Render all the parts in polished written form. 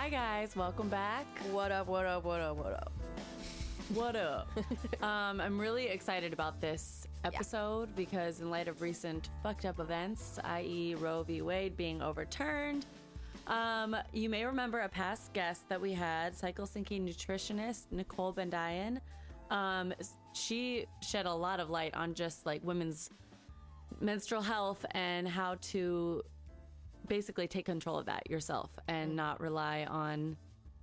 Hi guys, welcome back. What up, what up, what up, what up? What up? I'm really excited about this episode because in light of recent fucked up events, i.e. Roe v. Wade being overturned, you may remember a past guest that we had, cycle syncing nutritionist Nicole Bendayan. She shed a lot of light on just like women's menstrual health and how to basically take control of that yourself and not rely on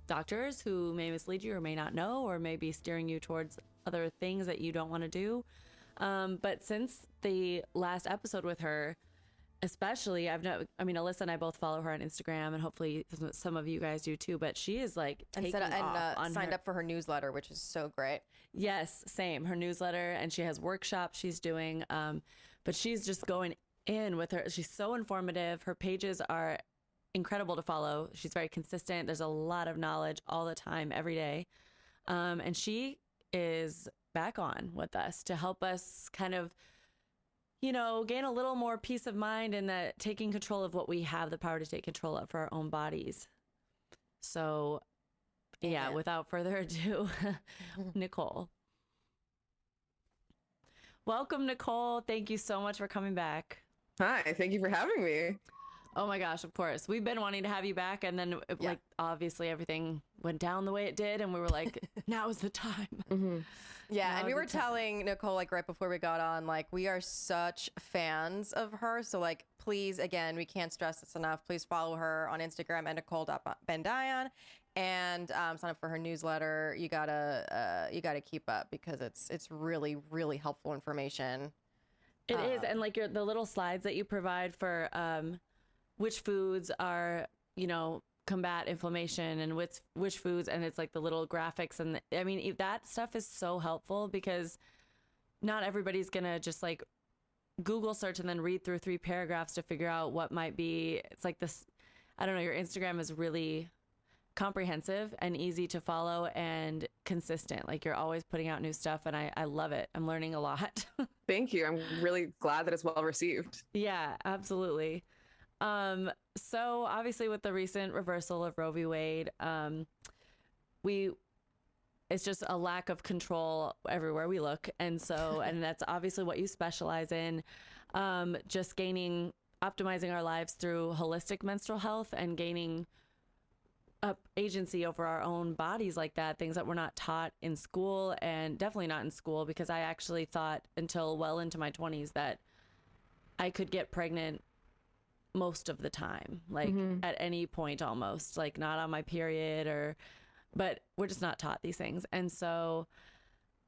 doctors who may mislead you or may not know or may be steering you towards other things that you don't want to do. But since the last episode with her, especially, Alyssa and I both follow her on Instagram, and hopefully some of you guys do too. But she is like taking off on signed up for her newsletter, which is so great. Yes, same. Her newsletter, and she has workshops she's doing. But she's just going in with her. She's so informative. Her pages are incredible to follow. She's very consistent. There's a lot of knowledge all the time, every day. And she is back on with us to help us kind of, gain a little more peace of mind and that taking control of what we have the power to take control of for our own bodies. So, yeah, without further ado, Nicole. Welcome, Nicole. Thank you so much for coming back. Hi, thank you for having me. Oh my gosh, of course. We've been wanting to have you back, and then obviously everything went down the way it did, and we were like, now is the time. Mm-hmm. Yeah, and we were telling Nicole right before we got on, we are such fans of her. So please, again, we can't stress this enough. Please follow her on Instagram at Nicole.Bendayan and sign up for her newsletter. You gotta keep up because it's really, really helpful information. It is, and the little slides that you provide for which foods are, combat inflammation and which foods, and it's the little graphics, and that stuff is so helpful because not everybody's gonna just Google search and then read through 3 paragraphs to figure out what might be. It's this, I don't know, your Instagram is really comprehensive and easy to follow and consistent. You're always putting out new stuff, and I love it. I'm learning a lot. Thank you. I'm really glad that it's well received. Yeah, absolutely. So obviously with the recent reversal of Roe v. Wade, it's just a lack of control everywhere we look. And so, and that's obviously what you specialize in, just optimizing our lives through holistic menstrual health and gaining agency over our own bodies like that, things that we're not taught in school, and definitely not in school, because I actually thought until well into my 20s that I could get pregnant most of the time, at any point almost, not on my period but we're just not taught these things. And so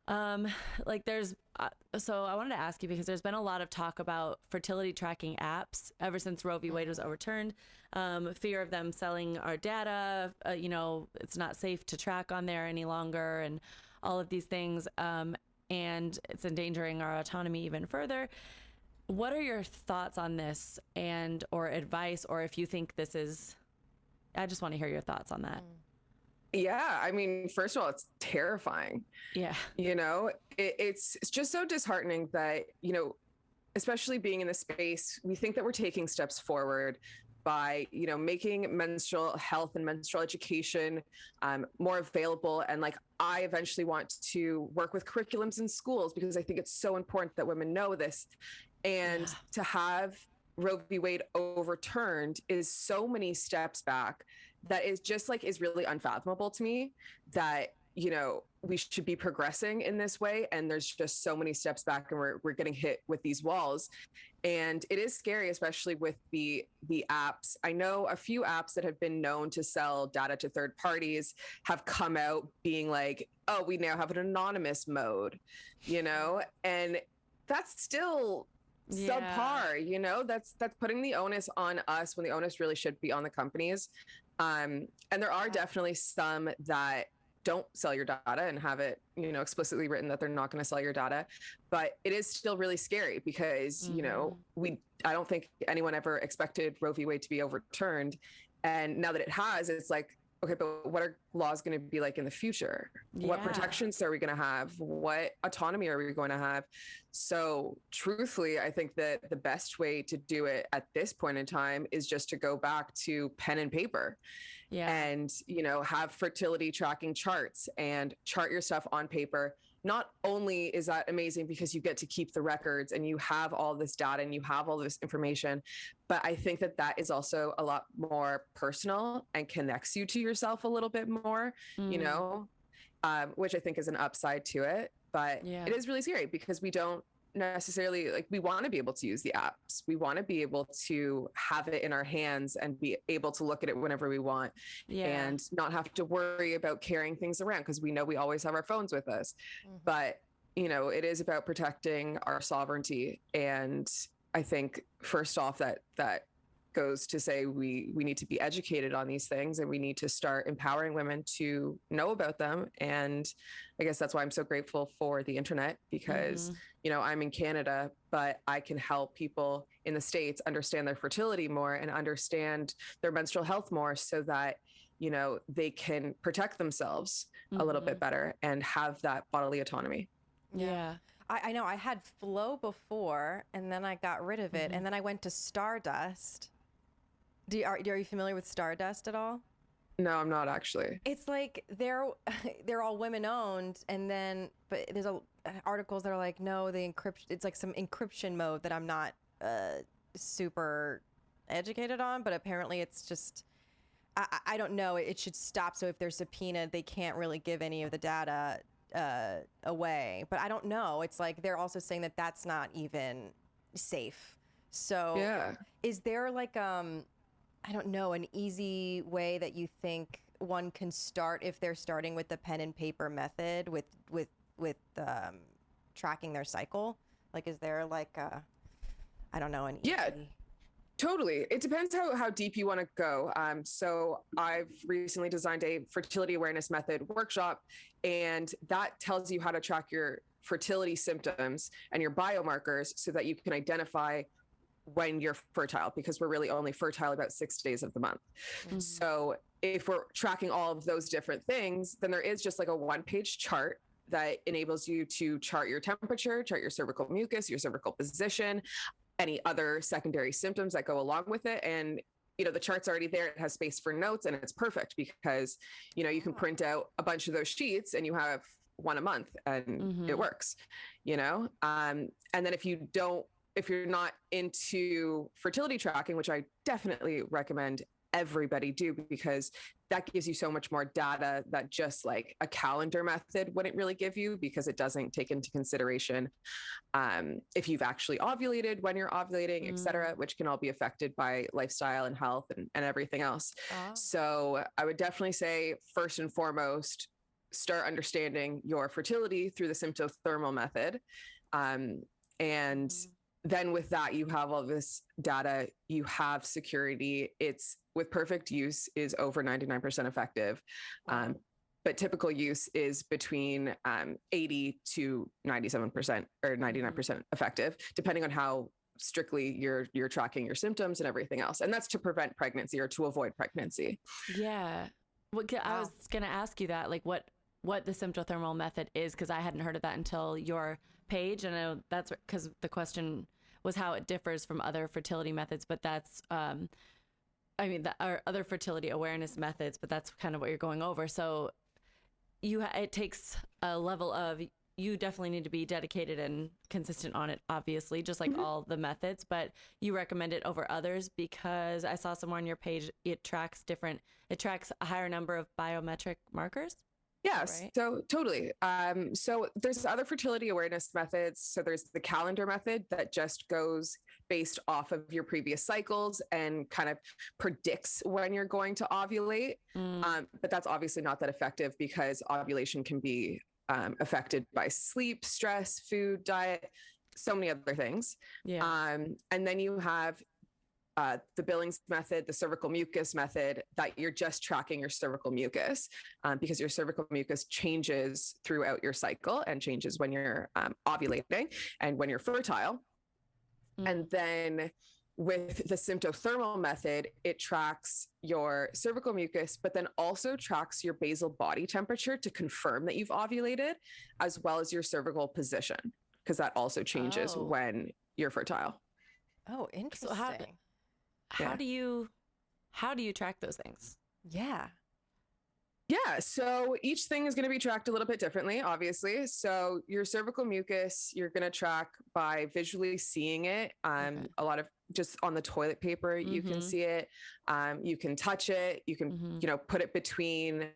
so I wanted to ask you, because there's been a lot of talk about fertility tracking apps ever since Roe v. Wade was overturned. Fear of them selling our data, it's not safe to track on there any longer, and all of these things, and it's endangering our autonomy even further. What are your thoughts on this, or advice, or if you think this is, I just want to hear your thoughts on that. Yeah, first of all, it's terrifying. Yeah. It's just so disheartening that, especially being in this space, we think that we're taking steps forward by, making menstrual health and menstrual education more available. And I eventually want to work with curriculums in schools because I think it's so important that women know this. And to have Roe v. Wade overturned is so many steps back that is just is really unfathomable to me that, we should be progressing in this way. And there's just so many steps back, and we're getting hit with these walls. And it is scary, especially with the apps. I know a few apps that have been known to sell data to third parties have come out being oh, we now have an anonymous mode, and that's still subpar, that's putting the onus on us when the onus really should be on the companies. And there are definitely some that don't sell your data and have it, explicitly written that they're not going to sell your data. But it is still really scary because, I don't think anyone ever expected Roe v. Wade to be overturned. And now that it has, it's okay, but what are laws going to be like in the future? What protections are we going to have? What autonomy are we going to have? So truthfully, I think that the best way to do it at this point in time is just to go back to pen and paper. And, you know, have fertility tracking charts and chart your stuff on paper. Not only is that amazing because you get to keep the records and you have all this data and you have all this information, but I think that that is also a lot more personal and connects you to yourself a little bit more, you know, which I think is an upside to it. But it is really scary because we don't necessarily, like, we want to be able to use the apps. We want to be able to have it in our hands and be able to look at it whenever we want and not have to worry about carrying things around because we know we always have our phones with us. But, you know, it is about protecting our sovereignty. And I think first off, that goes to say we need to be educated on these things and we need to start empowering women to know about them. And I guess that's why I'm so grateful for the internet because, you know, I'm in Canada, but I can help people in the States understand their fertility more and understand their menstrual health more so that, you know, they can protect themselves a little bit better and have that bodily autonomy. I know I had Flow before and then I got rid of it and then I went to Stardust. Are you familiar with Stardust at all? No, I'm not actually. It's like they're all women owned, and then but there's articles that are like, no, the encryption. It's like some encryption mode that I'm not super educated on, but apparently it's just I don't know. It should stop. So if they're subpoenaed, they can't really give any of the data away. But I don't know. It's like they're also saying that that's not even safe. So is there like I don't know, an easy way that you think one can start if they're starting with the pen and paper method with tracking their cycle? Like, is there like I don't know, an easy... Totally. It depends how deep you want to go. So I've recently designed a fertility awareness method workshop, and that tells you how to track your fertility symptoms and your biomarkers so that you can identify when you're fertile, because we're really only fertile about 6 days of the month. So if we're tracking all of those different things, then there is just like a one-page chart that enables you to chart your temperature, chart your cervical mucus, your cervical position, any other secondary symptoms that go along with it. And, you know, the chart's already there. It has space for notes and it's perfect because, you know, you can print out a bunch of those sheets and you have one a month and it works, you know? And then if you're not into fertility tracking, which I definitely recommend everybody do, because that gives you so much more data that just like a calendar method wouldn't really give you, because it doesn't take into consideration if you've actually ovulated, when you're ovulating, et cetera, which can all be affected by lifestyle and health and everything else. So I would definitely say, first and foremost, start understanding your fertility through the symptothermal method. And then with that, you have all this data, you have security. It's, with perfect use, is over 99% effective. But typical use is between 80 to 97% or 99% effective, depending on how strictly you're tracking your symptoms and everything else. And that's to prevent pregnancy or to avoid pregnancy. Yeah. I was going to ask you that, like what the symptothermal method is, because I hadn't heard of that until your page. And I know that's because the question was how it differs from other fertility methods, but that's, other fertility awareness methods, but that's kind of what you're going over. So it takes a level of, you definitely need to be dedicated and consistent on it, obviously, just like all the methods, but you recommend it over others because I saw somewhere on your page, it tracks a higher number of biometric markers. Yes, right? So totally. So there's other fertility awareness methods. So there's the calendar method that just goes based off of your previous cycles and kind of predicts when you're going to ovulate. But that's obviously not that effective because ovulation can be affected by sleep, stress, food, diet, so many other things. And then you have the Billings method, the cervical mucus method, that you're just tracking your cervical mucus because your cervical mucus changes throughout your cycle and changes when you're ovulating and when you're fertile. And then with the symptothermal method, it tracks your cervical mucus, but then also tracks your basal body temperature to confirm that you've ovulated, as well as your cervical position, because that also changes when you're fertile. Oh, interesting. So how do you track those things? Yeah. Yeah, so each thing is going to be tracked a little bit differently, obviously. So your cervical mucus, you're going to track by visually seeing it. A lot of just on the toilet paper, you can see it. You can touch it. You can, put it between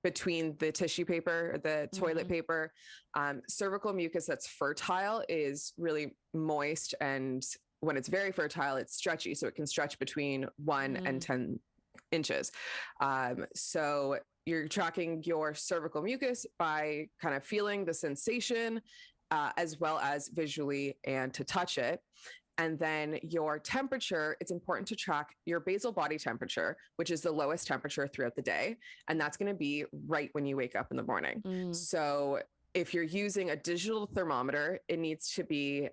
the tissue paper, the toilet paper. Cervical mucus that's fertile is really moist, and when it's very fertile, it's stretchy, so it can stretch between 1 and 10 inches. So you're tracking your cervical mucus by kind of feeling the sensation, as well as visually and to touch it. And then your temperature, it's important to track your basal body temperature, which is the lowest temperature throughout the day. And that's going to be right when you wake up in the morning. So if you're using a digital thermometer, it needs to be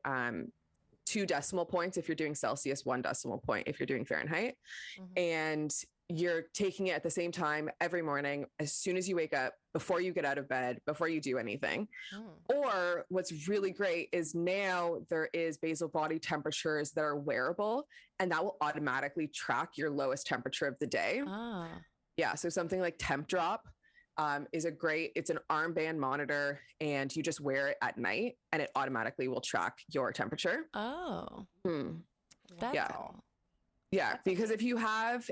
2 decimal points if you're doing Celsius, 1 decimal point if you're doing Fahrenheit. And you're taking it at the same time every morning, as soon as you wake up, before you get out of bed, before you do anything. Or what's really great is now there is basal body temperatures that are wearable, and that will automatically track your lowest temperature of the day. Yeah. So something like Temp Drop it's an armband monitor, and you just wear it at night and it automatically will track your temperature. That's Yeah, because if you have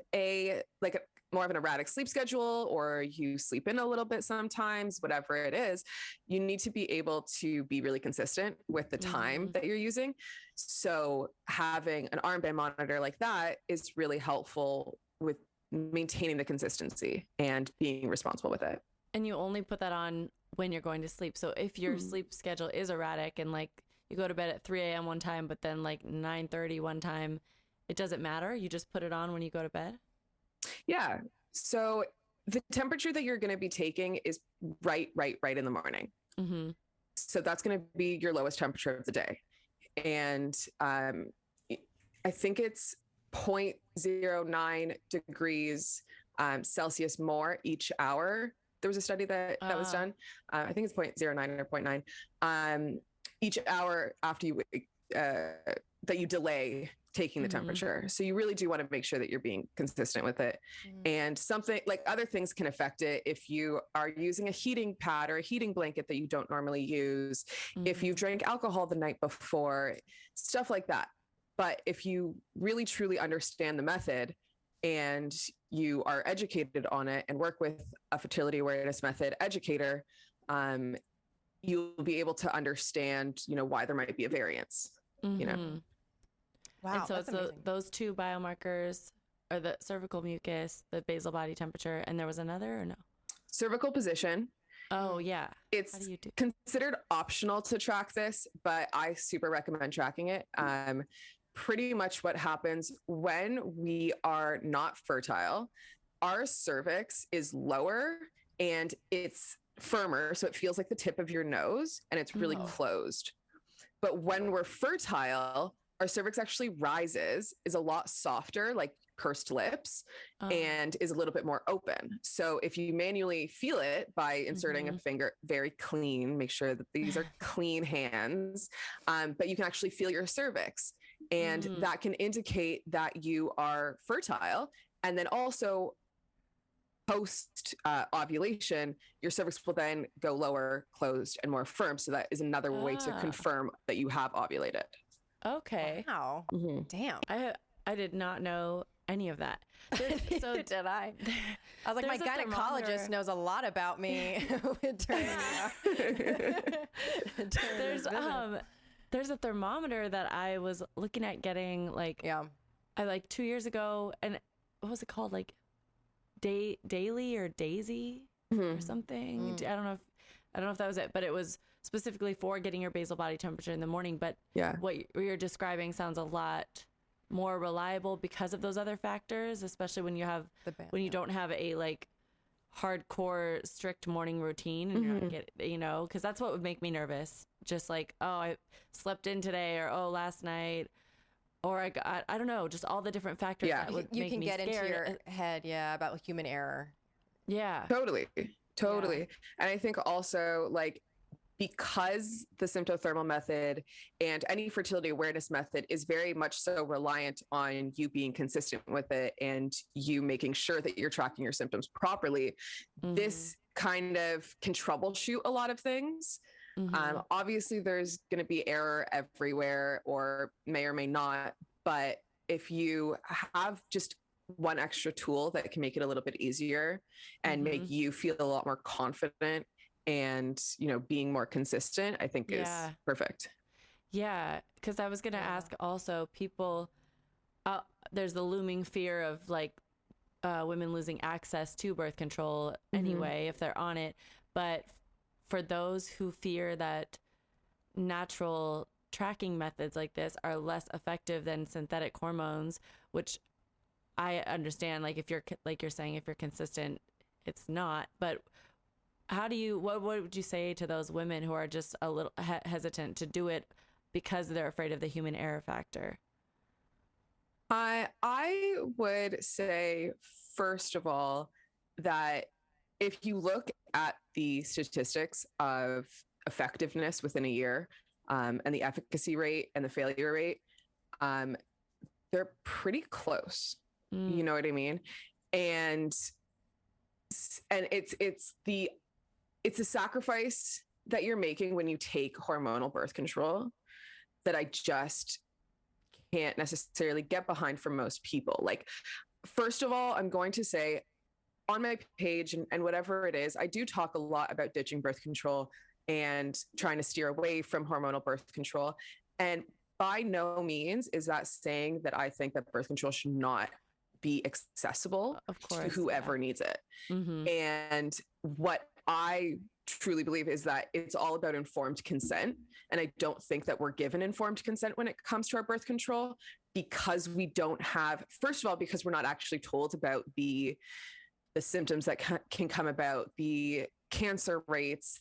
more of an erratic sleep schedule, or you sleep in a little bit sometimes, whatever it is, you need to be able to be really consistent with the time that you're using. So having an armband monitor like that is really helpful with maintaining the consistency and being responsible with it. And you only put that on when you're going to sleep. So if your sleep schedule is erratic and like you go to bed at 3 a.m. one time, but then like 9:30 one time, it doesn't matter. You just put it on when you go to bed. Yeah. So the temperature that you're going to be taking is right in the morning. So that's going to be your lowest temperature of the day. And I think it's 0.09 degrees Celsius more each hour. There was a study that was done. I think it's 0.09 or 0.9 each hour after you that you delay taking the temperature. So you really do want to make sure that you're being consistent with it. And something like other things can affect it. If you are using a heating pad or a heating blanket that you don't normally use, if you drank alcohol the night before, stuff like that. But if you really truly understand the method and you are educated on it and work with a fertility awareness method educator, you'll be able to understand, why there might be a variance, Wow. And so it's those 2 biomarkers are the cervical mucus, the basal body temperature, and there was another or no? Cervical position. Oh, yeah. It's considered optional to track this, but I super recommend tracking it. Pretty much what happens when we are not fertile, our cervix is lower and it's firmer. So it feels like the tip of your nose and it's really closed. But when we're fertile, our cervix actually rises, is a lot softer, like pursed lips, and is a little bit more open. So if you manually feel it by inserting a finger, very clean, make sure that these are clean hands, but you can actually feel your cervix. And that can indicate that you are fertile. And then also post ovulation, your cervix will then go lower, closed, and more firm. So that is another way to confirm that you have ovulated. Okay. Wow. Damn. I did not know any of that. So did I? I was like, my gynecologist knows a lot about me. There's a thermometer that I was looking at getting like 2 years ago, and what was it called? Like Daily or Daisy or something. I don't know if that was it, but it was specifically for getting your basal body temperature in the morning. But what you're describing sounds a lot more reliable because of those other factors, especially when you don't have a like hardcore strict morning routine and you're not get, because that's what would make me nervous. Just like, oh, I slept in today, or oh, last night or I don't know, just all the different factors that would You make can me get scared. into your head, about human error. Yeah. Totally. And I think also, like, because the symptothermal method and any fertility awareness method is very much so reliant on you being consistent with it and you making sure that you're tracking your symptoms properly, this kind of can troubleshoot a lot of things. Obviously, there's going to be error everywhere, or may or may not. But if you have just one extra tool that can make it a little bit easier and make you feel a lot more confident and, being more consistent, I think is perfect. Yeah. Because I was going to ask also, people, there's the looming fear of like women losing access to birth control anyway, if they're on it. But for those who fear that natural tracking methods like this are less effective than synthetic hormones, which I understand, like if you're, like you're saying, if you're consistent, it's not. But what would you say to those women who are just a little hesitant to do it because they're afraid of the human error factor? I would say, first of all, that if you look at the statistics of effectiveness within a year, and the efficacy rate and the failure rate, they're pretty close. You know what I mean? And it's a sacrifice that you're making when you take hormonal birth control that I just can't necessarily get behind for most people. Like, first of all, I'm going to say on my page and whatever it is, I do talk a lot about ditching birth control and trying to steer away from hormonal birth control. And by no means is that saying that I think that birth control should not be accessible to whoever needs it. And what I truly believe is that it's all about informed consent. And I don't think that we're given informed consent when it comes to our birth control, because we don't have, first of all, because we're not actually told about the symptoms that can come about, the cancer rates,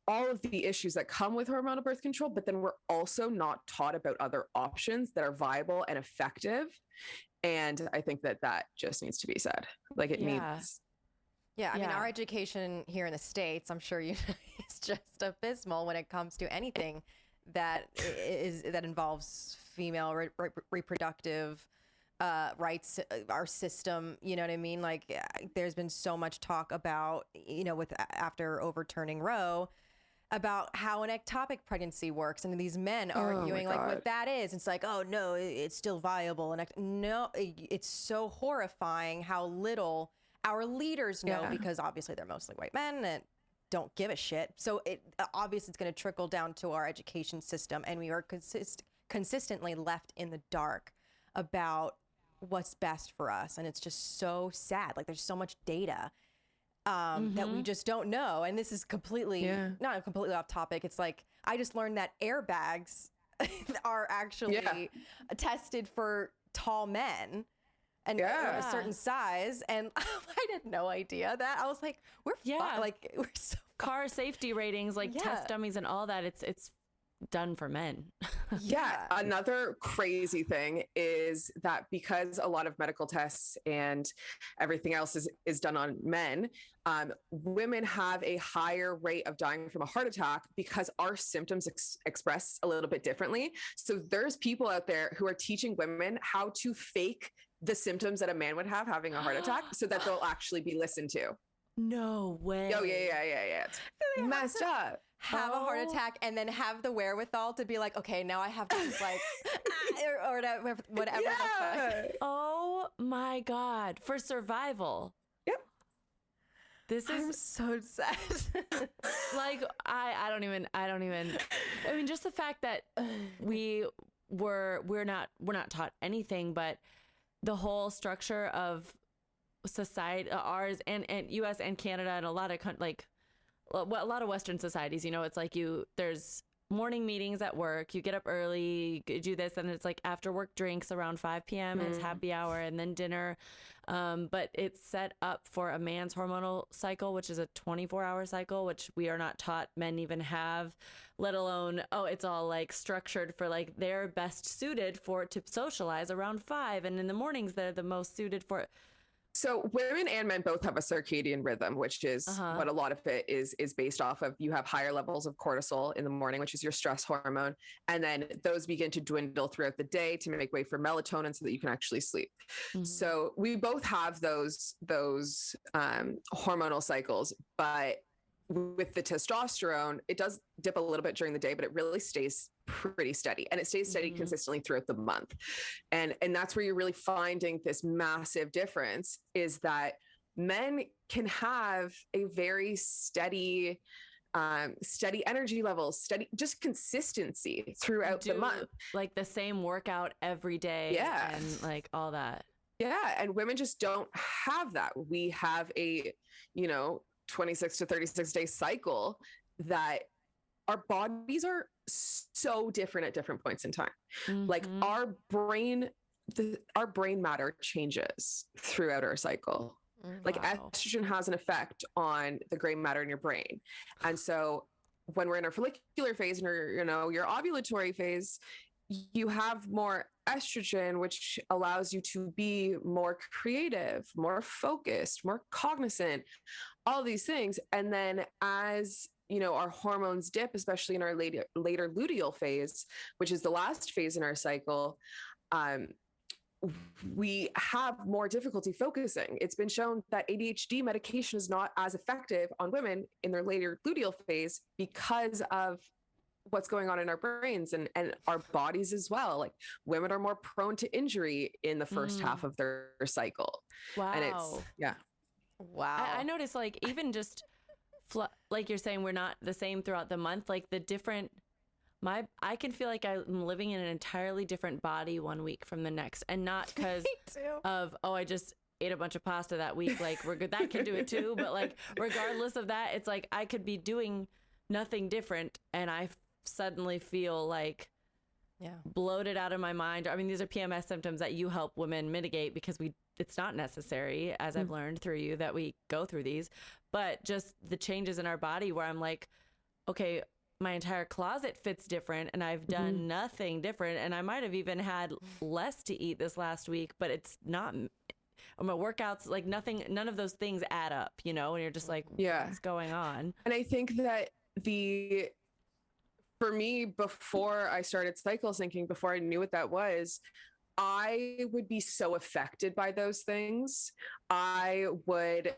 all of the issues that come with hormonal birth control. But then we're also not taught about other options that are viable and effective. And I think that just needs to be said. Like, it needs. Yeah, I mean, our education here in the States, I'm sure you know, is just abysmal when it comes to anything that involves female reproductive rights, our system. You know what I mean? Like, there's been so much talk about, after overturning Roe, about how an ectopic pregnancy works, and these men arguing like what that is. It's like, oh no, it's still viable, and no, it's so horrifying how little our leaders know, because obviously they're mostly white men that don't give a shit. So obviously it's going to trickle down to our education system, and we are consistently left in the dark about what's best for us. And it's just so sad. Like, there's so much data that we just don't know. And this is completely, not completely off topic. It's like, I just learned that airbags are actually tested for tall men and a certain size. And I had no idea that. I was like, we're fine. Like, we're so car safety ratings, like test dummies and all that. It's done for men. Another crazy thing is that because a lot of medical tests and everything else is done on men, women have a higher rate of dying from a heart attack because our symptoms express a little bit differently. So there's people out there who are teaching women how to fake the symptoms that a man would have having a heart attack so that they'll actually be listened to. No way. Oh, yeah. It's messed up. Have a heart attack and then have the wherewithal to be like, okay, now I have to just like, or whatever. Yeah. Oh my God. For survival. Yep. I'm so sad. Like, I don't even, I mean, just the fact that we're not taught anything, but the whole structure of society, ours and US and Canada and a lot of a lot of Western societies, it's like there's morning meetings at work. You get up early, you do this, and it's like after work drinks around 5 p.m. and it's happy hour and then dinner. But it's set up for a man's hormonal cycle, which is a 24-hour cycle, which we are not taught men even have, let alone, it's all like structured for like they're best suited for to socialize around 5. And in the mornings, they're the most suited for it. So women and men both have a circadian rhythm, which is what a lot of it is based off of. You have higher levels of cortisol in the morning, which is your stress hormone. And then those begin to dwindle throughout the day to make way for melatonin so that you can actually sleep. So we both have those hormonal cycles, but with the testosterone, it does dip a little bit during the day, but it really stays pretty steady, and it stays steady consistently throughout the month. And that's where you're really finding this massive difference, is that men can have a very steady energy levels, steady, just consistency throughout the month. Like the same workout every day. Yeah. And like all that. Yeah. And women just don't have that. We have a, 26 to 36 day cycle that our bodies are so different at different points in time. Like our brain matter changes throughout our cycle. Like estrogen has an effect on the gray matter in your brain. And so when we're in our follicular phase and your ovulatory phase, you have more estrogen, which allows you to be more creative, more focused, more cognizant, all these things. And then as our hormones dip, especially in our later luteal phase, which is the last phase in our cycle, we have more difficulty focusing. It's been shown that ADHD medication is not as effective on women in their later luteal phase because of what's going on in our brains and our bodies as well. Like women are more prone to injury in the first half of their cycle. Wow. And it's, wow. I noticed like even just like you're saying, we're not the same throughout the month. Like the different, I can feel like I'm living in an entirely different body one week from the next, and not because of, I just ate a bunch of pasta that week. Like we're good. That can do it too. But like, regardless of that, it's like, I could be doing nothing different and I suddenly feel like bloated out of my mind. I mean, these are PMS symptoms that you help women mitigate because it's not necessary, as I've learned through you, that we go through these, but just the changes in our body where I'm like, okay, my entire closet fits different and I've done nothing different. And I might've even had less to eat this last week, but it's not, my workouts, like none of those things add up, and you're just like, what's going on? And I think that for me, before I started cycle syncing, before I knew what that was, I would be so affected by those things. I would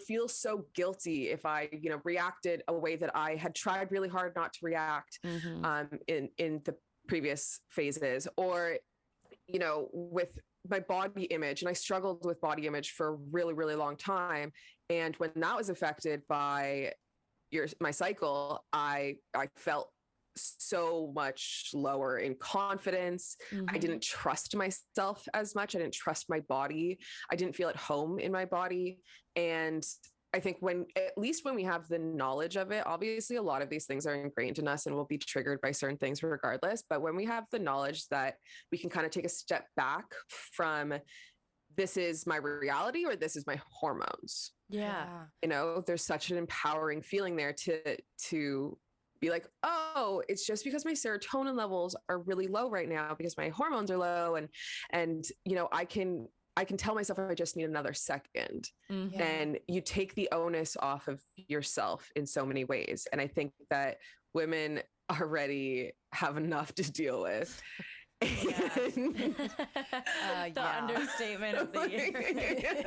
feel so guilty if I, reacted a way that I had tried really hard not to react in the previous phases, or, with my body image. And I struggled with body image for a really, really long time. And when that was affected by my cycle, I felt so much lower in confidence. I didn't trust myself as much. I didn't trust my body. I didn't feel at home in my body. And I think at least when we have the knowledge of it, obviously a lot of these things are ingrained in us and will be triggered by certain things regardless. But when we have the knowledge that we can kind of take a step back from, this is my reality or this is my hormones. Yeah. There's such an empowering feeling there to be like, it's just because my serotonin levels are really low right now because my hormones are low. And I can tell myself I just need another second. And you take the onus off of yourself in so many ways. And I think that women already have enough to deal with. The understatement of the year.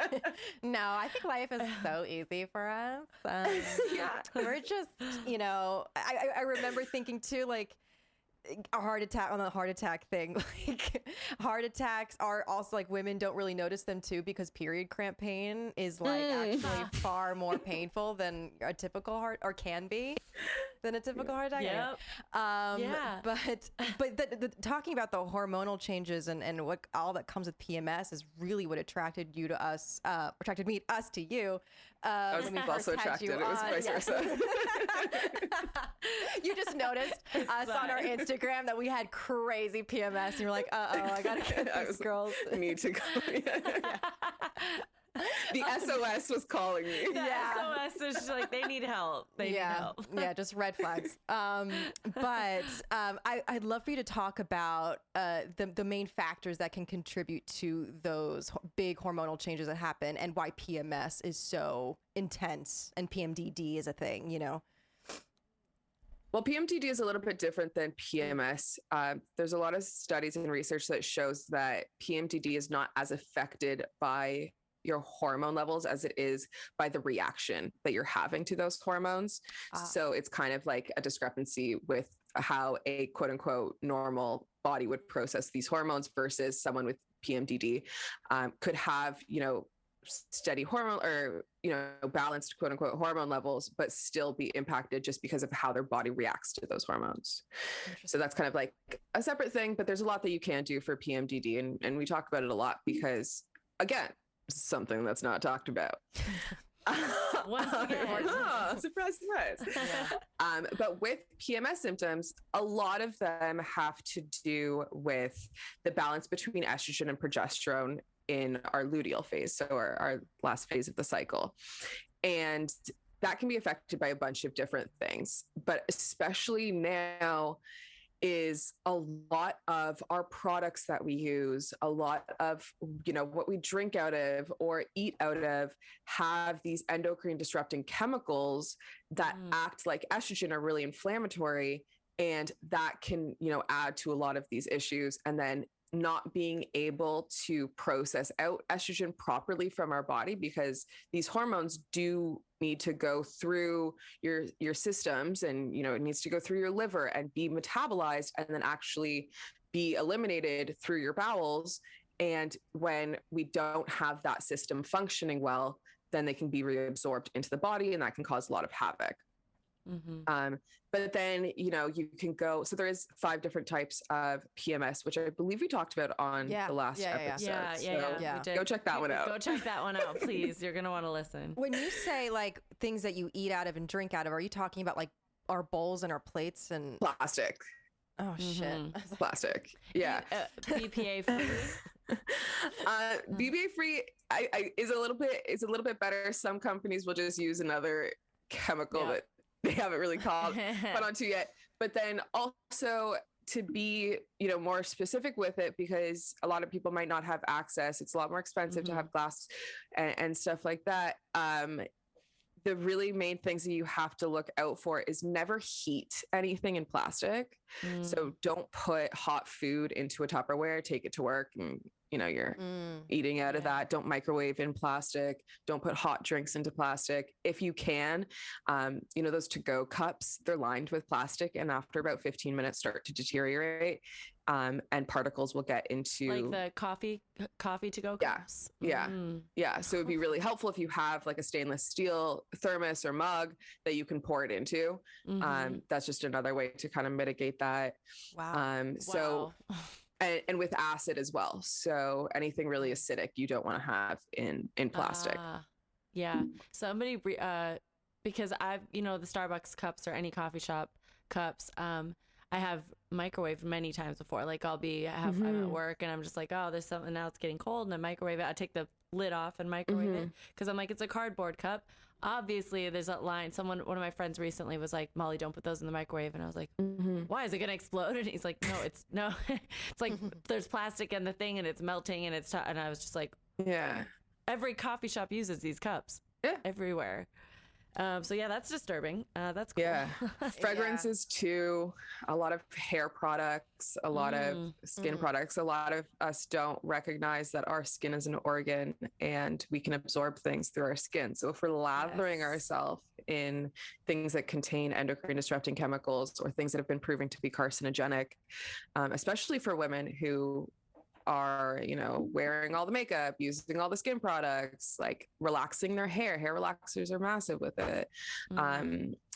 No, I think life is so easy for us. We're just, I remember thinking too, like, a heart attack, on the heart attack thing, like heart attacks are also like, women don't really notice them too because period cramp pain is like actually far more painful than a typical heart, or can be. than a typical heart attack. Yep. Yeah. But talking about the hormonal changes and what all that comes with PMS is really what attracted us to you. I was also attracted. It was vice versa. You just noticed us on our Instagram that we had crazy PMS, and you're like, I gotta get these girls. Need to go. The SOS was calling me. The SOS is just like, they need help. They need help. Yeah, just red flags. But I'd love for you to talk about the main factors that can contribute to those big hormonal changes that happen and why PMS is so intense and PMDD is a thing, you know? Well, PMDD is a little bit different than PMS. There's a lot of studies and research that shows that PMDD is not as affected by your hormone levels as it is by the reaction that you're having to those hormones. So it's kind of like a discrepancy with how a quote unquote normal body would process these hormones versus someone with PMDD could have, steady hormone or, balanced quote unquote hormone levels, but still be impacted just because of how their body reacts to those hormones. So that's kind of like a separate thing, but there's a lot that you can do for PMDD. And we talk about it a lot because, again, something that's not talked about. Once again. Surprise. But with PMS symptoms, a lot of them have to do with the balance between estrogen and progesterone in our luteal phase, so our last phase of the cycle. And that can be affected by a bunch of different things, but especially now is a lot of our products that we use, a lot of, what we drink out of or eat out of have these endocrine disrupting chemicals that act like estrogen, are really inflammatory. And that can, add to a lot of these issues. And then not being able to process out estrogen properly from our body, because these hormones do need to go through your systems, and it needs to go through your liver and be metabolized and then actually be eliminated through your bowels. And when we don't have that system functioning well, then they can be reabsorbed into the body, and that can cause a lot of havoc. But then, you can go, so there is 5 different types of PMS, which I believe we talked about on the last episode. Yeah. Go check that one out. Go check that one out, please. You're going to want to listen. When you say like things that you eat out of and drink out of, are you talking about like our bowls and our plates and plastic? Oh shit. Plastic. Yeah. BPA free. BPA free is a little bit better. Some companies will just use another chemical that they haven't really caught onto yet. But then also to be, more specific with it, because a lot of people might not have access. It's a lot more expensive to have glass and stuff like that. The really main things that you have to look out for is never heat anything in plastic. So don't put hot food into a Tupperware, take it to work, and you're eating out of that. Don't microwave in plastic. Don't put hot drinks into plastic. If you can, those to-go cups, they're lined with plastic, and after about 15 minutes start to deteriorate. And particles will get into like the coffee to-go cups. Yeah. So it'd be really helpful if you have like a stainless steel thermos or mug that you can pour it into. That's just another way to kind of mitigate that. So and with acid as well. So anything really acidic you don't want to have in plastic. Somebody because I've the Starbucks cups or any coffee shop cups, I have microwaved many times before. Like I'm at work and I'm just like, oh, there's something now, it's getting cold, and I microwave it. I take the lid off and microwave it because I'm like, it's a cardboard cup. Obviously there's a line. One of my friends recently was like, Molly, don't put those in the microwave. And I was like, why, is it going to explode? And he's like, no, it's like there's plastic in the thing and it's melting and and I was just like, every coffee shop uses these cups everywhere. So that's disturbing. That's cool. Fragrances too, a lot of hair products, a lot of skin products. A lot of us don't recognize that our skin is an organ and we can absorb things through our skin. So if we're lathering ourselves in things that contain endocrine disrupting chemicals or things that have been proven to be carcinogenic, especially for women who are, you know, wearing all the makeup, using all the skin products, like relaxing their hair. Hair relaxers are massive with it.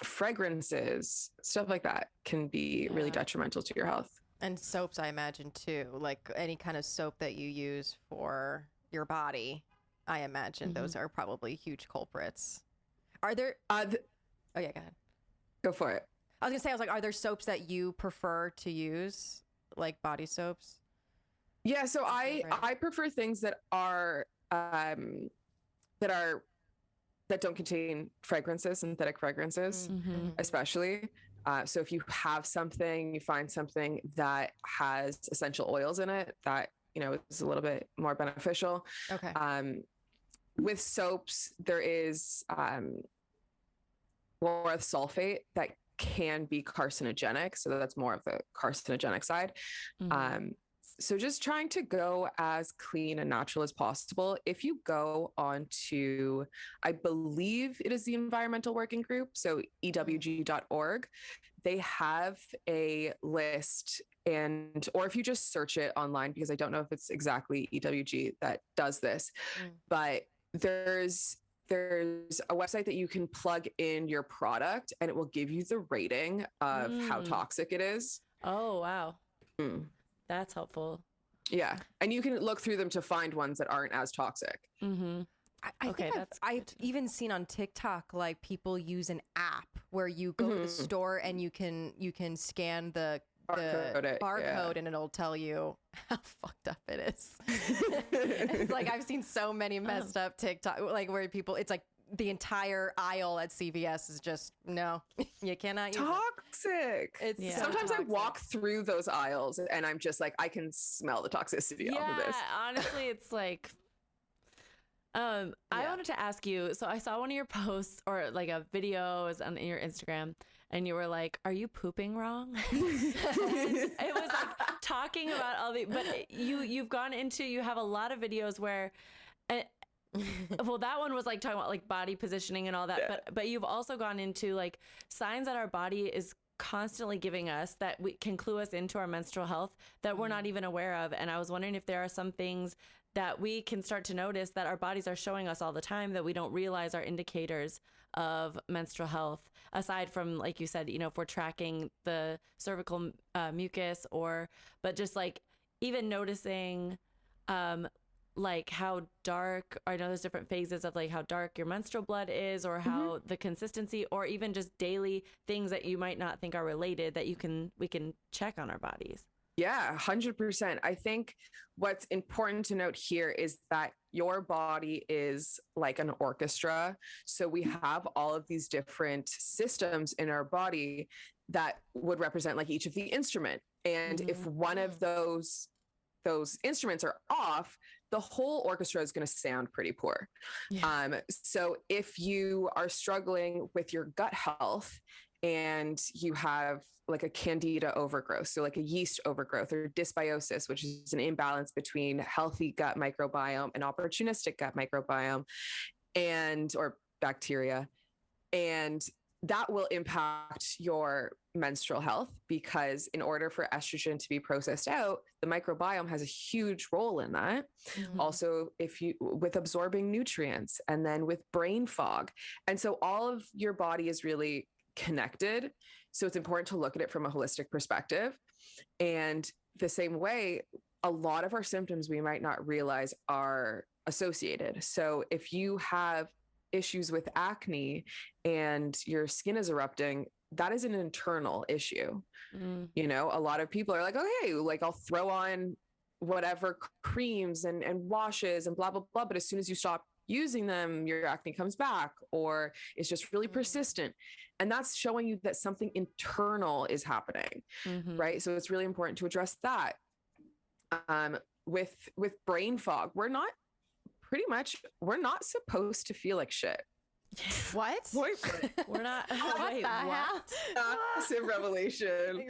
Fragrances, stuff like that can be really detrimental to your health. And soaps, I imagine, too. Like any kind of soap that you use for your body, I imagine those are probably huge culprits. Are there... oh, yeah, go ahead. Go for it. I was going to say, are there soaps that you prefer to use, like body soaps? Yeah, so I prefer things that don't contain fragrances, synthetic fragrances, especially. So if you have something, you find something that has essential oils in it, that, you know, is a little bit more beneficial. Okay. With soaps, there is lauryl sulfate that can be carcinogenic. So that's more of the carcinogenic side. So just trying to go as clean and natural as possible. If you go on to, I believe it is the Environmental Working Group, so ewg.org, they have a list, or if you just search it online, because I don't know if it's exactly EWG that does this, but there's a website that you can plug in your product and it will give you the rating of how toxic it is. Oh, wow. That's helpful. Yeah. And you can look through them to find ones that aren't as toxic. I think I've even seen on TikTok, like people use an app where you go to the store and you can scan the barcode and it'll tell you how fucked up it is. It's like I've seen so many messed up TikTok, like where people, it's like the entire aisle at CVS is just, no, you cannot use toxic. It's so sometimes toxic. I walk through those aisles and I'm just like, I can smell the toxicity off of this. Honestly, it's like, I wanted to ask you, so I saw one of your posts or like a video on your Instagram and you were like, are you pooping wrong? It was like talking about all the, but you've gone into, you have a lot of videos where, well, that one was like talking about like body positioning and all that, but you've also gone into like signs that our body is constantly giving us that we can clue us into our menstrual health that we're not even aware of. And I was wondering if there are some things that we can start to notice that our bodies are showing us all the time that we don't realize are indicators of menstrual health, aside from, like you said, you know, if we're tracking the cervical mucus, but just like even noticing like how dark, I know there's different phases of like how dark your menstrual blood is, or how the consistency, or even just daily things that you might not think are related that we can check on our bodies. Yeah, 100%. I think what's important to note here is that your body is like an orchestra. So we have all of these different systems in our body that would represent like each of the instrument. And if one of those instruments are off, the whole orchestra is going to sound pretty poor. So if you are struggling with your gut health and you have like a candida overgrowth, so like a yeast overgrowth, or dysbiosis, which is an imbalance between healthy gut microbiome and opportunistic gut microbiome or bacteria, and that will impact your menstrual health, because in order for estrogen to be processed out, the microbiome has a huge role in that. Also, with absorbing nutrients, and then with brain fog. And so all of your body is really connected. So it's important to look at it from a holistic perspective. And the same way, a lot of our symptoms we might not realize are associated. So if you have issues with acne and your skin is erupting, that is an internal issue. You know, a lot of people are like, okay, like I'll throw on whatever creams and washes and blah, blah, blah. But as soon as you stop using them, your acne comes back, or it's just really persistent. And that's showing you that something internal is happening, right? So it's really important to address that. With brain fog, we're not supposed to feel like shit. What? We're not. What the hell? Massive revelation.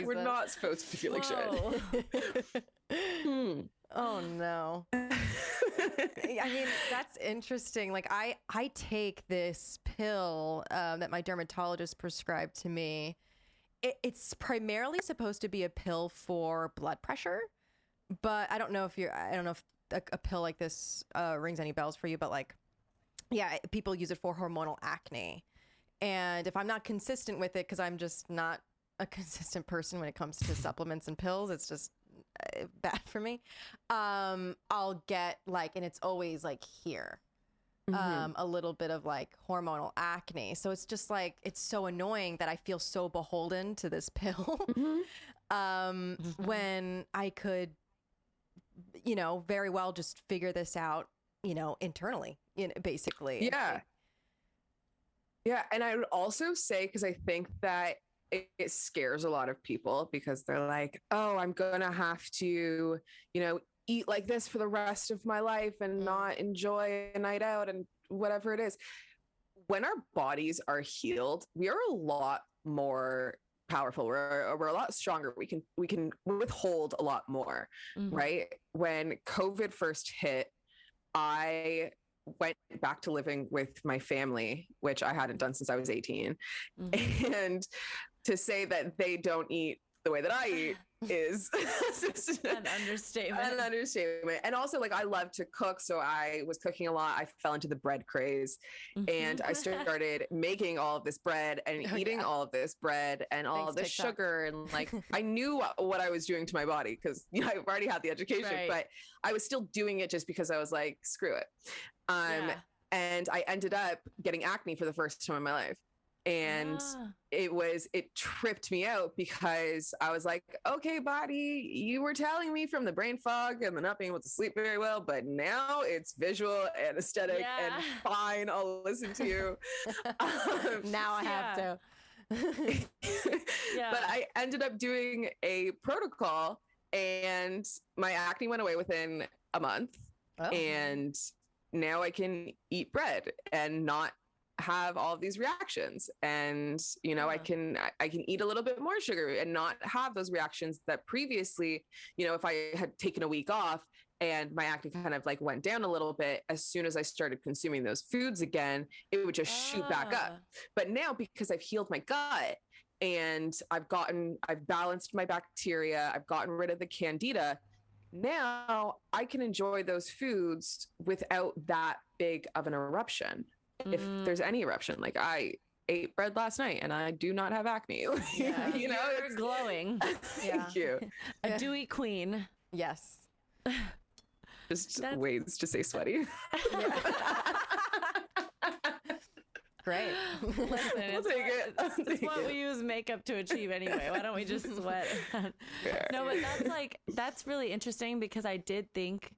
We're not supposed to feel like shit. Oh no. I mean, that's interesting. Like I take this pill that my dermatologist prescribed to me. It's primarily supposed to be a pill for blood pressure, But I don't know if a pill like this rings any bells for you, but like, yeah, people use it for hormonal acne. And if I'm not consistent with it, because I'm just not a consistent person when it comes to supplements and pills, it's just bad for me. I'll get like, and it's always like here, a little bit of like hormonal acne. So it's just like, it's so annoying that I feel so beholden to this pill when I could, very well just figure this out, internally, basically. Yeah. Yeah. And I would also say, because I think that it scares a lot of people because they're like, oh, I'm going to have to, eat like this for the rest of my life and not enjoy a night out and whatever it is. When our bodies are healed, we are a lot more powerful. We're a lot stronger. We can withhold a lot more, right? When COVID first hit, I went back to living with my family, which I hadn't done since I was 18. And to say that they don't eat the way that I eat is an understatement. And also, like, I love to cook, so I was cooking a lot. I fell into the bread craze, and I started making all of this bread and eating all of this bread and all of this sugar, and like I knew what I was doing to my body because I've already had the education, but I was still doing it just because I was like, screw it. And I ended up getting acne for the first time in my life. And it tripped me out because I was like, okay, body, you were telling me from the brain fog and the not being able to sleep very well, but now it's visual and aesthetic and fine, I'll listen to you. Now I have to. But I ended up doing a protocol and my acne went away within a month. And now I can eat bread and not have all of these reactions, and I can eat a little bit more sugar and not have those reactions that previously, if I had taken a week off and my acne kind of like went down a little bit, as soon as I started consuming those foods again, it would just shoot back up. But now, because I've healed my gut and I've balanced my bacteria, I've gotten rid of the candida, now I can enjoy those foods without that big of an eruption. If there's any eruption, like I ate bread last night and I do not have acne. You're glowing. Thank you. A dewy queen. Yes. Just ways to say sweaty. Great. Listen, it's what we use makeup to achieve anyway. Why don't we just sweat? No, but that's really interesting because I did think,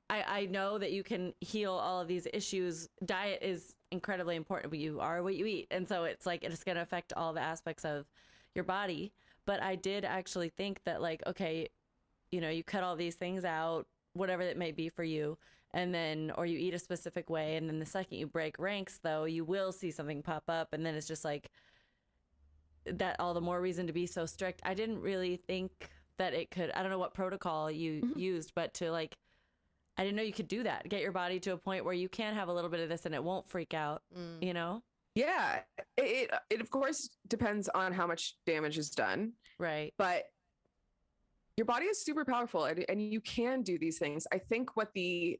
I know that you can heal all of these issues. Diet is incredibly important, but you are what you eat. And so it's like, it's going to affect all the aspects of your body. But I did actually think that like, okay, you cut all these things out, whatever it may be for you. And then, or you eat a specific way. And then the second you break ranks though, you will see something pop up. And then it's just like that, all the more reason to be so strict. I didn't really think that it could, I don't know what protocol you used, but to like, I didn't know you could do that. Get your body to a point where you can have a little bit of this and it won't freak out, Yeah. It of course depends on how much damage is done. Right. But your body is super powerful and you can do these things. I think what the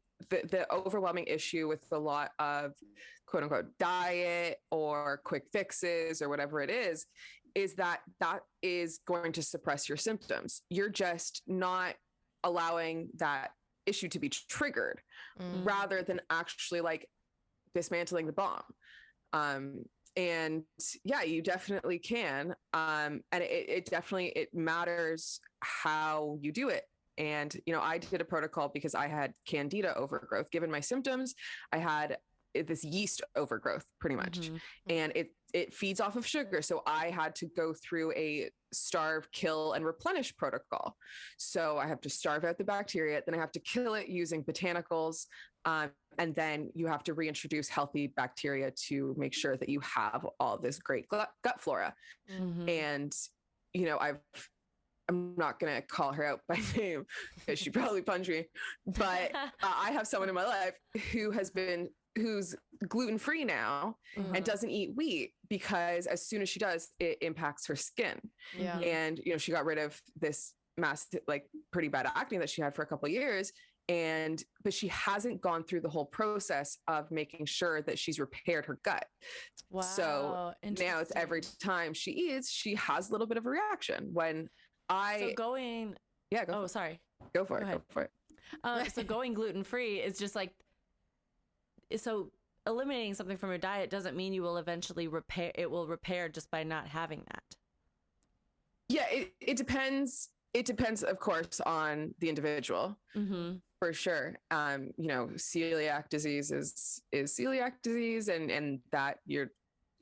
overwhelming issue with a lot of quote unquote diet or quick fixes or whatever it is that is going to suppress your symptoms. You're just not allowing that issue to be triggered rather than actually like dismantling the bomb. And yeah, you definitely can. And it matters how you do it. And, I did a protocol because I had candida overgrowth. Given my symptoms, I had this yeast overgrowth pretty much. And it feeds off of sugar. So I had to go through a starve, kill, and replenish protocol. So I have to starve out the bacteria, then I have to kill it using botanicals. And then you have to reintroduce healthy bacteria to make sure that you have all this great gut flora. And, I'm not going to call her out by name because she'd probably punch me, but I have someone in my life who's gluten-free now and doesn't eat wheat because as soon as she does, it impacts her skin. And, she got rid of this massive, like pretty bad acne that she had for a couple of years. But she hasn't gone through the whole process of making sure that she's repaired her gut. Wow. So now it's every time she eats, she has a little bit of a reaction. Sorry. Go for it. So going gluten-free is just like, so eliminating something from your diet doesn't mean you will eventually repair just by not having that. Yeah, it depends. It depends, of course, on the individual, for sure. Celiac disease is celiac disease, and that you're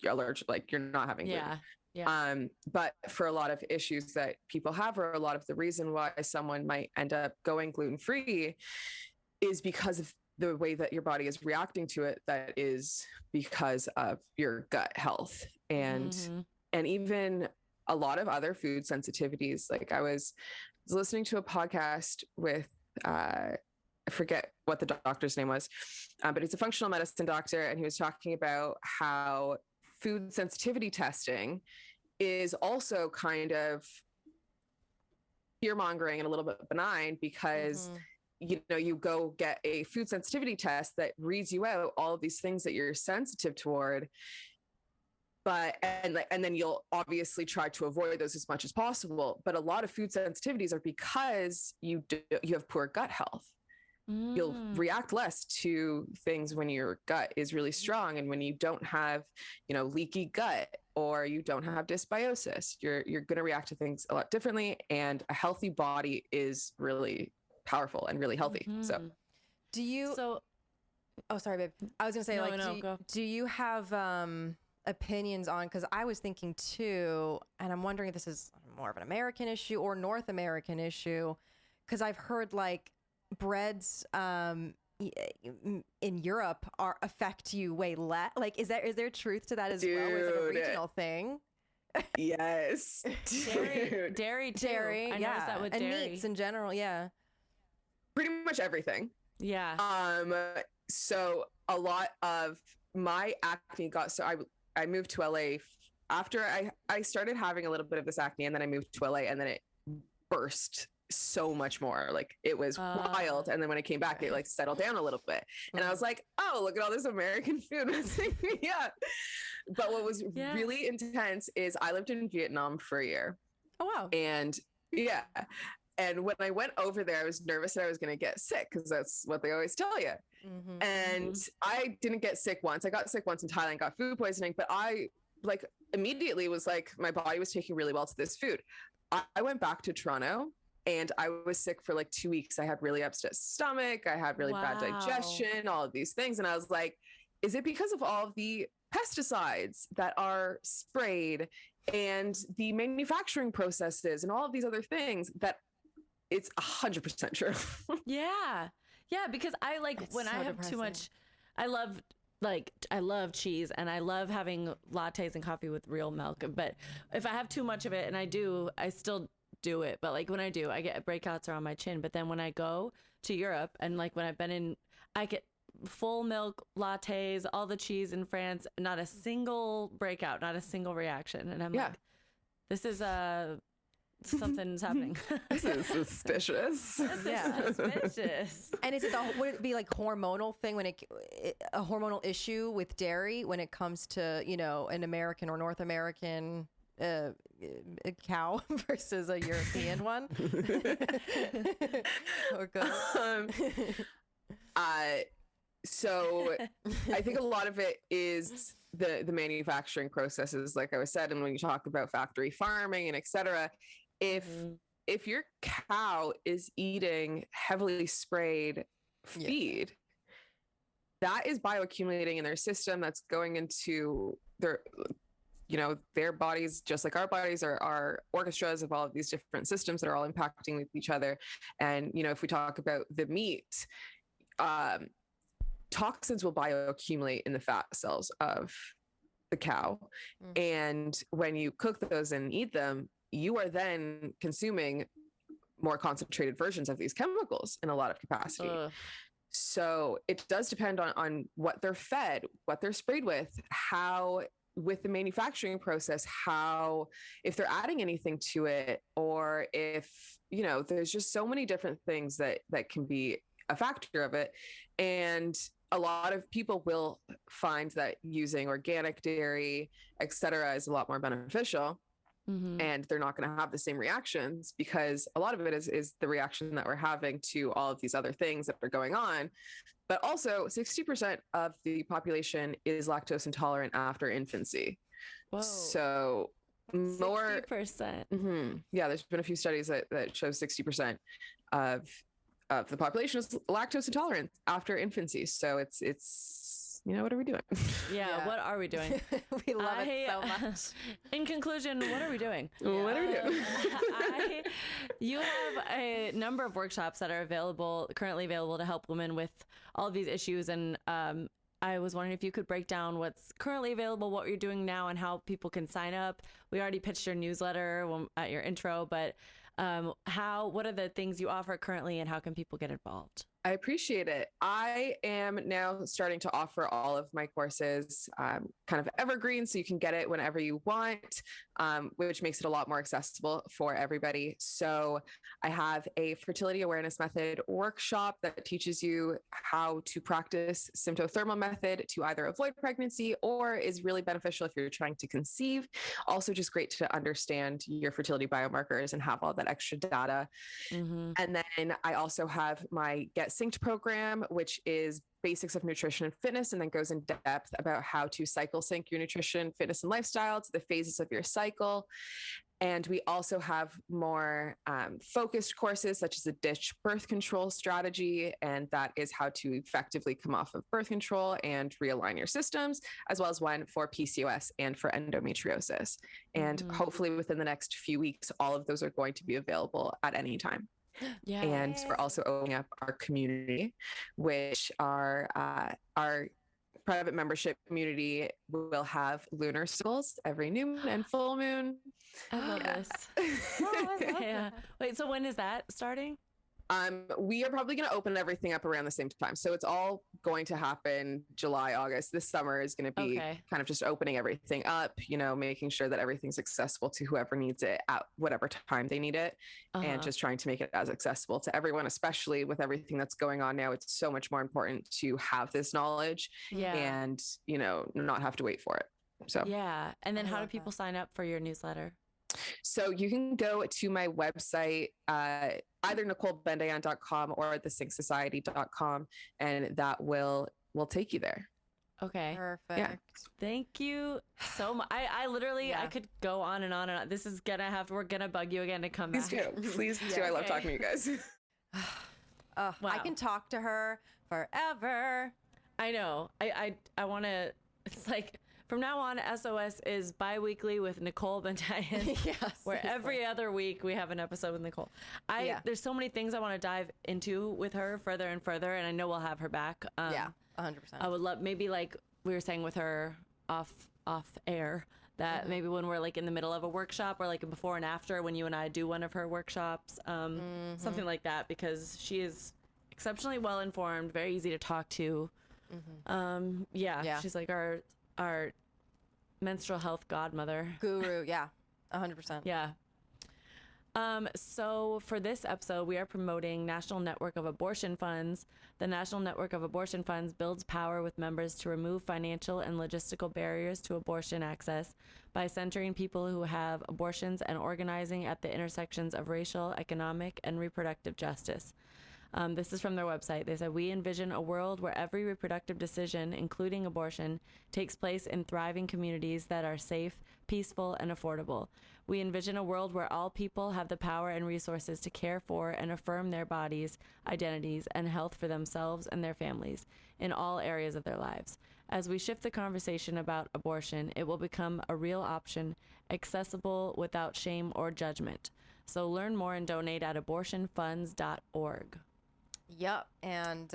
allergic, like you're not having gluten. Yeah. But for a lot of issues that people have, or a lot of the reason why someone might end up going gluten-free is because of the way that your body is reacting to it. That is because of your gut health and even a lot of other food sensitivities. Like I was listening to a podcast with, I forget what the doctor's name was, but he's a functional medicine doctor. And he was talking about how food sensitivity testing is also kind of fear mongering and a little bit benign because you go get a food sensitivity test that reads you out all of these things that you're sensitive toward. And then you'll obviously try to avoid those as much as possible. But a lot of food sensitivities are because you have poor gut health. You'll react less to things when your gut is really strong, and when you don't have, leaky gut or you don't have dysbiosis, you're going to react to things a lot differently. And a healthy body is really powerful and really healthy. So, oh, sorry, babe. I was going to say, do you have opinions on, because I was thinking too, and I'm wondering if this is more of an American issue or North American issue, because I've heard like breads in Europe affect you way less. Like, is there truth to that as well? Is it a regional thing? Yes. Dairy too. I noticed that with dairy. And meats in general, yeah. Pretty much everything. Yeah. So a lot of my acne I moved to LA after I started having a little bit of this acne, and then I moved to LA, and then it burst so much more. Like it was wild. And then when I came back, it like settled down a little bit. And I was like, oh, look at all this American food messing me up. But what was really intense is I lived in Vietnam for a year. Oh, wow. And and when I went over there, I was nervous that I was going to get sick, because that's what they always tell you. And I didn't get sick once. I got sick once in Thailand, got food poisoning, but I like immediately was like, my body was taking really well to this food. I went back to Toronto and I was sick for like 2 weeks. I had really upset stomach. I had really bad digestion, all of these things. And I was like, is it because of all of the pesticides that are sprayed and the manufacturing processes and all of these other things that it's 100% true? Yeah, because I when I have too much, I love cheese and I love having lattes and coffee with real milk. But if I have too much of it, and I still do it, but like when I do, I get breakouts around my chin. But then when I go to Europe, and like when I've been in, I get full milk lattes, all the cheese in France, not a single breakout, not a single reaction. And I'm like, this is something's happening. This is suspicious. Suspicious. And would it be like hormonal thing when a hormonal issue with dairy when it comes to, an American or North American a cow versus a European one? Or so I think a lot of it is the manufacturing processes, like I said, and when you talk about factory farming and et cetera, if your cow is eating heavily sprayed feed, that is bioaccumulating in their system. That's going into their bodies, just like our bodies are orchestras of all of these different systems that are all impacting with each other. And, if we talk about the meat, toxins will bioaccumulate in the fat cells of the cow. And when you cook those and eat them, you are then consuming more concentrated versions of these chemicals in a lot of capacity. So it does depend on what they're fed, what they're sprayed with, how, with the manufacturing process, if they're adding anything to it, or if, there's just so many different things that can be a factor of it. And a lot of people will find that using organic dairy, et cetera, is a lot more beneficial. And they're not going to have the same reactions, because a lot of it is the reaction that we're having to all of these other things that are going on. But also 60% of the population is lactose intolerant after infancy. Whoa. So more 60%. Yeah, there's been a few studies that show 60% of the population is lactose intolerant after infancy. So it's what are we doing? Yeah, what are we doing? We love it so much. In conclusion, what are we doing? What are we doing? You have a number of workshops that are currently available to help women with all of these issues. And I was wondering if you could break down what's currently available, what you're doing now, and how people can sign up. We already pitched your newsletter at your intro, but what are the things you offer currently, and how can people get involved? I appreciate it. I am now starting to offer all of my courses kind of evergreen, so you can get it whenever you want, which makes it a lot more accessible for everybody. So I have a fertility awareness method workshop that teaches you how to practice symptothermal method to either avoid pregnancy or is really beneficial if you're trying to conceive. Also just great to understand your fertility biomarkers and have all that extra data. And then I also have my Get Synced program, which is basics of nutrition and fitness, and then goes in depth about how to cycle sync your nutrition, fitness, and lifestyle to the phases of your cycle. And we also have more focused courses, such as a ditch birth control strategy, and that is how to effectively come off of birth control and realign your systems, as well as one for PCOS and for endometriosis. And hopefully within the next few weeks, all of those are going to be available at any time. Yeah. And we're also opening up our community, which our private membership community will have lunar cycles every new moon and full moon. I love this. Yeah. Wait, so when is that starting? We are probably going to open everything up around the same time. So it's all going to happen July, August. This summer is going to be kind of just opening everything up, making sure that everything's accessible to whoever needs it at whatever time they need it, and just trying to make it as accessible to everyone, especially with everything that's going on now. It's so much more important to have this knowledge and, not have to wait for it. So, yeah. And then how do people sign up for your newsletter? So you can go to my website, either NicoleBendayan.com or thesyncSociety.com, and that will take you there. Okay. Perfect. Yeah. Thank you so much. I literally, I could go on and on and on. This is we're gonna bug you again to come Please back. Please do. I love talking to you guys. Wow. I can talk to her forever. I know. I want to, it's like, from now on, SOS is bi-weekly with Nicole Bendayan. Yes. Where every other week we have an episode with Nicole. There's so many things I want to dive into with her further and further, and I know we'll have her back. 100%. I would love, maybe like we were saying with her off air, that maybe when we're like in the middle of a workshop, or like a before and after when you and I do one of her workshops, something like that, because she is exceptionally well informed, very easy to talk to. She's like our menstrual health godmother. Guru, 100%. Yeah. So for this episode, we are promoting National Network of Abortion Funds. The National Network of Abortion Funds builds power with members to remove financial and logistical barriers to abortion access by centering people who have abortions and organizing at the intersections of racial, economic, and reproductive justice. This is from their website. They said, we envision a world where every reproductive decision, including abortion, takes place in thriving communities that are safe, peaceful, and affordable. We envision a world where all people have the power and resources to care for and affirm their bodies, identities, and health for themselves and their families in all areas of their lives. As we shift the conversation about abortion, it will become a real option, accessible without shame or judgment. So learn more and donate at abortionfunds.org. Yep. And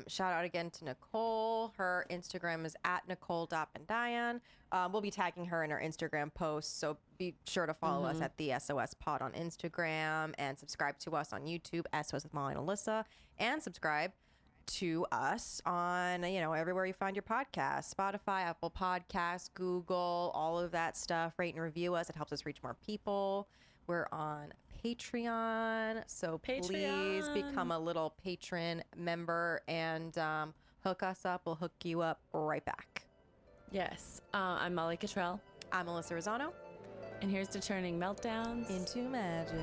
shout out again to Nicole. Her Instagram is at Nicole.Bendayan. We'll be tagging her in our Instagram posts, so be sure to follow us at the SOS Pod on Instagram, and subscribe to us on YouTube, SOS with Molly and Alyssa, and subscribe to us on, everywhere you find your podcast, Spotify, Apple Podcasts, Google, all of that stuff. Rate and review us. It helps us reach more people. We're on Patreon. So please Patreon. become a little patron member and hook us up. We'll hook you up right back. Yes. I'm Molly Cottrell. I'm Melissa Rosano. And here's to turning meltdowns Into magic.